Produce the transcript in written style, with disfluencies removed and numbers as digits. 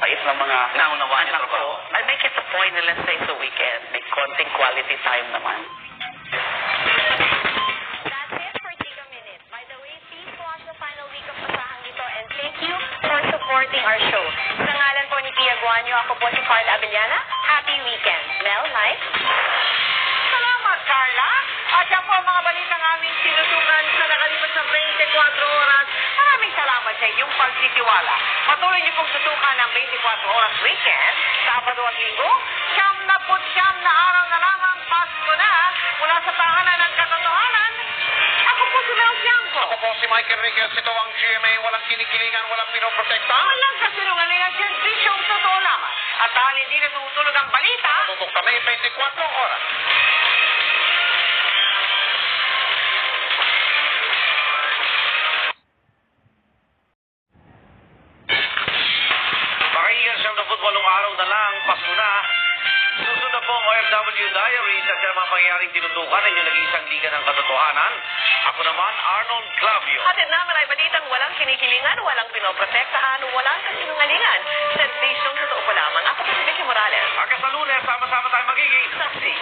pait ng mga Naunawaan yung anak ko. trabaho. I make it a point na let's say sa weekend, may konting quality time naman. That's it for Chika Minute. By the way, please watch the final week of Pasahang Ito and thank you for supporting our show. Sa ngalan po ni Pia Guanyo, ako po si Carla Abellana. Happy weekend. Mel, Mike? Salamat, Carla. At yan po ang mga balitang aming sinusukan sa nakalipas na 24 oras. Maraming salamat sa inyong pagtitiwala. Patuloy niyo pong susukan ang 24 oras weekend, Sabado at Linggo, 99 na araw na lamang, Pasko na, mula sa tahanan ng katotohanan. Ako po si Mel Bianco. Ako po si Michael Riquez. Ito ang GMA. Walang kinikilingan, walang pinoprotekta. Walang kasinungalingan, serbisyong totoo lamang. At dahil hindi natutulog ang balita, Tutok kami 24 oras. Pakinggan siyang na futbolong araw na lang, Pasko na. Susunod na po ang OFW Diaries at yung mga pangyayaring tinutukan ninyo nag-iisang liga ng katotohanan. Ako naman, Arnold Clavio. hatid naman ay balitang walang kinikilingan, walang pinoprotektahan, walang kasinungalingan. Serbisyong totoo pa lamang. Ako po si Vicky Morales. Hanggang sa Lunes, sama-sama tayo magiging Saksi.